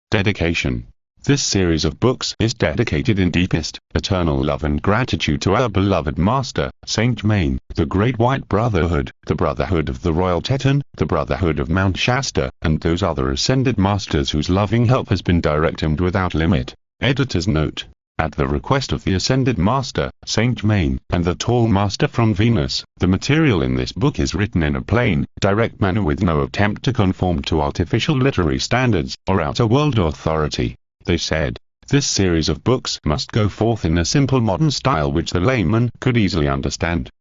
Dedication. This series of books is dedicated in deepest, eternal love and gratitude to our beloved Master, Saint Germain, the Great White Brotherhood, the Brotherhood of the Royal Teton, the Brotherhood of Mount Shasta, and those other ascended masters whose loving help has been direct and without limit. Editor's note. At the request of the Ascended Master, Saint Germain, and the Tall Master from Venus, the material in this book is written in a plain, direct manner with no attempt to conform to artificial literary standards, or outer world authority. They said, this series of books must go forth in a simple modern style which the layman could easily understand.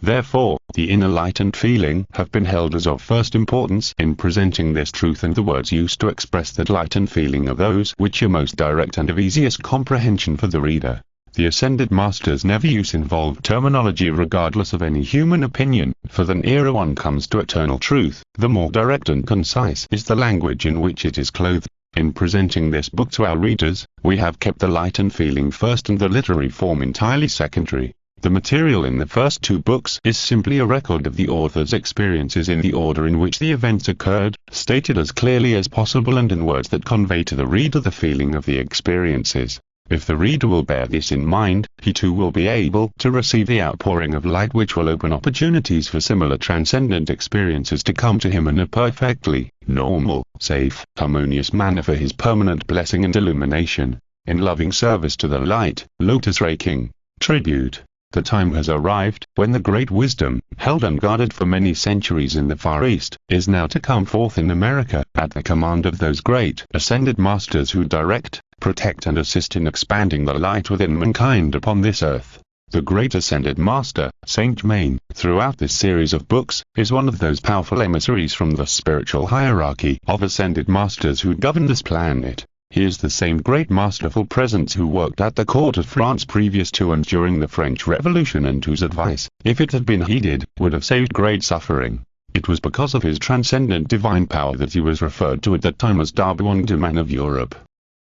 Therefore, the inner light and feeling have been held as of first importance in presenting this truth, and the words used to express that light and feeling are those which are most direct and of easiest comprehension for the reader. The Ascended Masters never use involved terminology regardless of any human opinion, for the nearer one comes to eternal truth, the more direct and concise is the language in which it is clothed. In presenting this book to our readers, we have kept the light and feeling first and the literary form entirely secondary. The material in the first two books is simply a record of the author's experiences in the order in which the events occurred, stated as clearly as possible and in words that convey to the reader the feeling of the experiences. If the reader will bear this in mind, he too will be able to receive the outpouring of light which will open opportunities for similar transcendent experiences to come to him in a perfectly normal, safe, harmonious manner for his permanent blessing and illumination. In loving service to the light, lotus raking, tribute. The time has arrived, when the great wisdom, held unguarded for many centuries in the Far East, is now to come forth in America, at the command of those great ascended masters who direct, protect and assist in expanding the light within mankind upon this earth. The great ascended master, Saint Germain, throughout this series of books, is one of those powerful emissaries from the spiritual hierarchy of ascended masters who govern this planet. He is the same great masterful presence who worked at the court of France previous to and during the French Revolution, and whose advice, if it had been heeded, would have saved great suffering. It was because of his transcendent divine power that he was referred to at that time as the Man of Europe.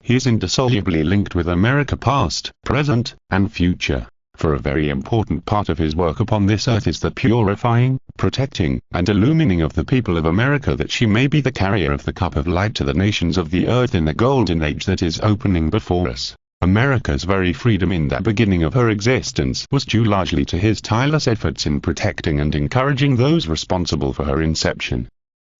He is indissolubly linked with America past, present, and future. For a very important part of his work upon this earth is the purifying, protecting, and illumining of the people of America, that she may be the carrier of the cup of light to the nations of the earth in the golden age that is opening before us. America's very freedom in the beginning of her existence was due largely to his tireless efforts in protecting and encouraging those responsible for her inception.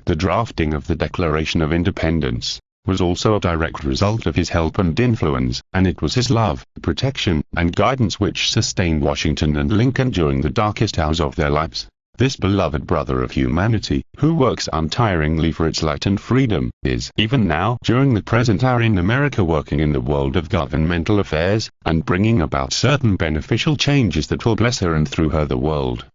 The drafting of the Declaration of Independence was also a direct result of his help and influence, and it was his love, protection, and guidance which sustained Washington and Lincoln during the darkest hours of their lives. This beloved brother of humanity, who works untiringly for its light and freedom, is even now during the present hour in America working in the world of governmental affairs, and bringing about certain beneficial changes that will bless her and through her the world.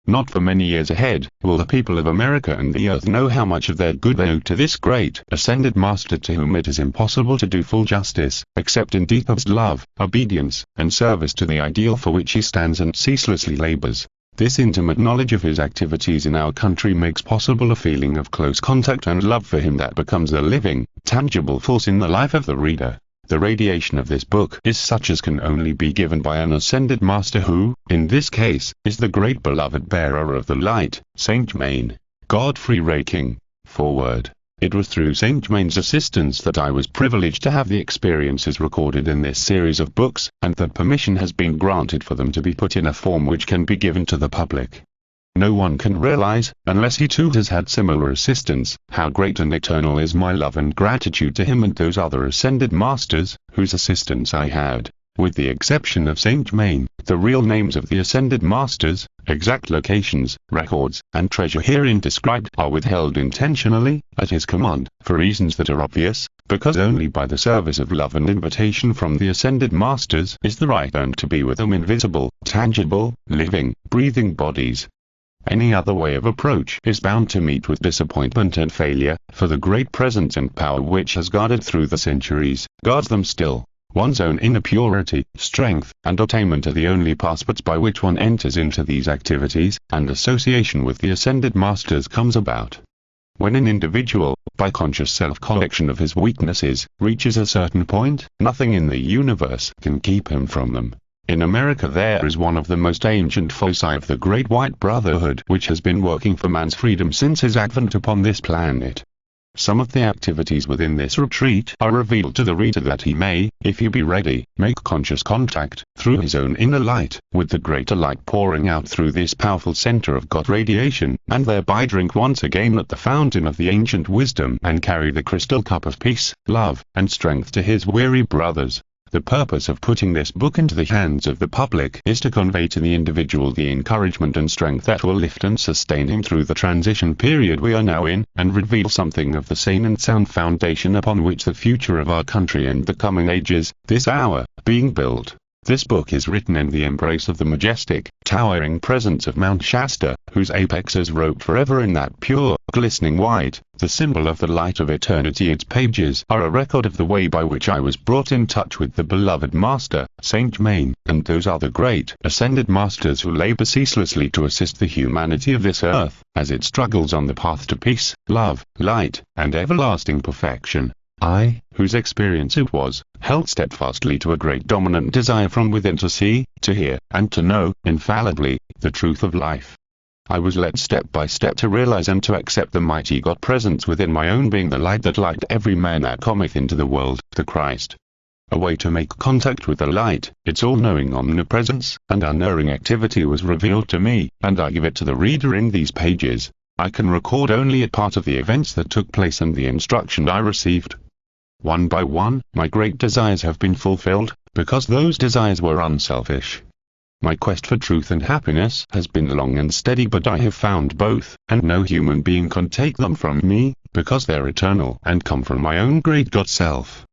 Not for many years ahead, will the people of America and the earth know how much of their good they owe to this great ascended master, to whom it is impossible to do full justice, except in deepest love, obedience, and service to the ideal for which he stands and ceaselessly labors. This intimate knowledge of his activities in our country makes possible a feeling of close contact and love for him that becomes a living, tangible force in the life of the reader. The radiation of this book is such as can only be given by an ascended master who, in this case, is the great beloved bearer of the light, Saint Germain. Godfré raking. Foreword. It was through Saint Germain's assistance that I was privileged to have the experiences recorded in this series of books, and that permission has been granted for them to be put in a form which can be given to the public. No one can realize, unless he too has had similar assistance, how great and eternal is my love and gratitude to him and those other ascended masters, whose assistance I had. With the exception of Saint Germain, the real names of the ascended masters, exact locations, records, and treasure herein described are withheld intentionally, at his command, for reasons that are obvious, because only by the service of love and invitation from the ascended masters is the right earned to be with them in visible, tangible, living, breathing bodies. Any other way of approach is bound to meet with disappointment and failure, for the great presence and power which has guarded through the centuries, guards them still. One's own inner purity, strength, and attainment are the only passports by which one enters into these activities, and association with the ascended masters comes about. When an individual, by conscious self-correction of his weaknesses, reaches a certain point, nothing in the universe can keep him from them. In America there is one of the most ancient foci of the Great White Brotherhood which has been working for man's freedom since his advent upon this planet. Some of the activities within this retreat are revealed to the reader that he may, if he be ready, make conscious contact, through his own inner light, with the greater light pouring out through this powerful center of God radiation, and thereby drink once again at the fountain of the ancient wisdom and carry the crystal cup of peace, love, and strength to his weary brothers. The purpose of putting this book into the hands of the public is to convey to the individual the encouragement and strength that will lift and sustain him through the transition period we are now in, and reveal something of the sane and sound foundation upon which the future of our country and the coming ages, this hour, being built. This book is written in the embrace of the majestic, towering presence of Mount Shasta, whose apex is robed forever in that pure, glistening white, the symbol of the light of eternity. Its pages are a record of the way by which I was brought in touch with the beloved Master, Saint Germain, and those other great, ascended masters who labor ceaselessly to assist the humanity of this earth, as it struggles on the path to peace, love, light, and everlasting perfection. I, whose experience it was, held steadfastly to a great dominant desire from within to see, to hear, and to know, infallibly, the truth of life. I was led step by step to realize and to accept the mighty God presence within my own being, the light that light every man that cometh into the world, the Christ. A way to make contact with the light, its all-knowing omnipresence, and unerring activity was revealed to me, and I give it to the reader in these pages. I can record only a part of the events that took place and the instruction I received. One by one, my great desires have been fulfilled, because those desires were unselfish. My quest for truth and happiness has been long and steady, but I have found both, and no human being can take them from me, because they're eternal and come from my own great God self.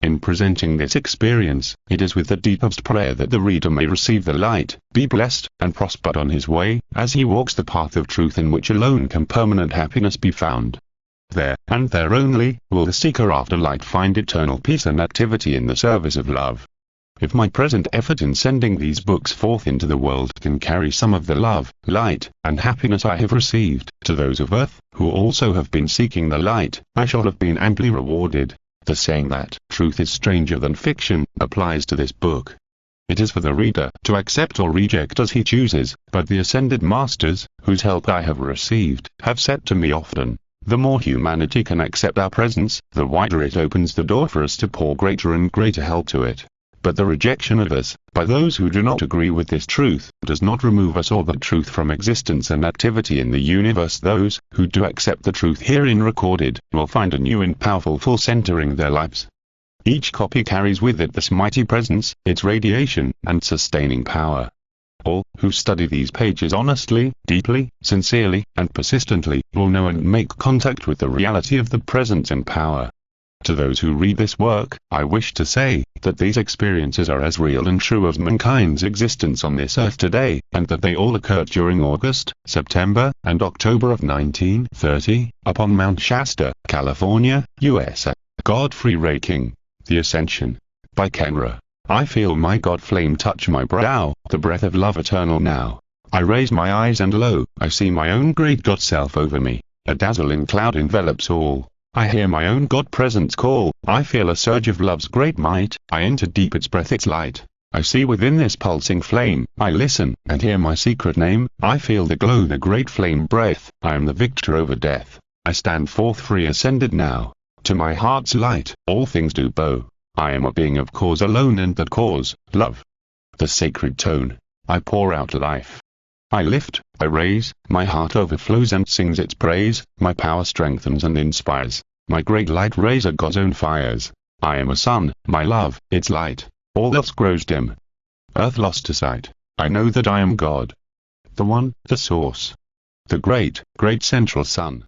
In presenting this experience, it is with the deepest prayer that the reader may receive the light, be blessed, and prospered on his way, as he walks the path of truth in which alone can permanent happiness be found. There, and there only, will the seeker after light find eternal peace and activity in the service of love. If my present effort in sending these books forth into the world can carry some of the love, light, and happiness I have received, to those of earth, who also have been seeking the light, I shall have been amply rewarded. The saying that truth is stranger than fiction applies to this book. It is for the reader to accept or reject as he chooses, but the ascended masters, whose help I have received, have said to me often, the more humanity can accept our presence, the wider it opens the door for us to pour greater and greater help to it. But the rejection of us, by those who do not agree with this truth, does not remove us or the truth from existence and activity in the universe. Those who do accept the truth herein recorded, will find a new and powerful full centering their lives. Each copy carries with it this mighty presence, its radiation, and sustaining power. All who study these pages honestly, deeply, sincerely, and persistently, will know and make contact with the reality of the presence and power. To those who read this work, I wish to say, that these experiences are as real and true as mankind's existence on this earth today, and that they all occurred during August, September, and October of 1930, upon Mount Shasta, California, USA. Godfré Raking. The Ascension. By Kenra. I feel my God flame touch my brow, the breath of love eternal now. I raise my eyes and lo, I see my own great God self over me. A dazzling cloud envelops all. I hear my own God presence call. I feel a surge of love's great might. I enter deep its breath, its light. I see within this pulsing flame. I listen, and hear my secret name. I feel the glow, the great flame breath. I am the victor over death. I stand forth free, ascended now. To my heart's light, all things do bow. I am a being of cause alone, and that cause, love. The sacred tone. I pour out life. I lift, I raise, my heart overflows and sings its praise. My power strengthens and inspires. My great light raises God's own fires. I am a sun, my love, its light. All else grows dim. Earth lost to sight. I know that I am God. The one, the source. The great, great central sun.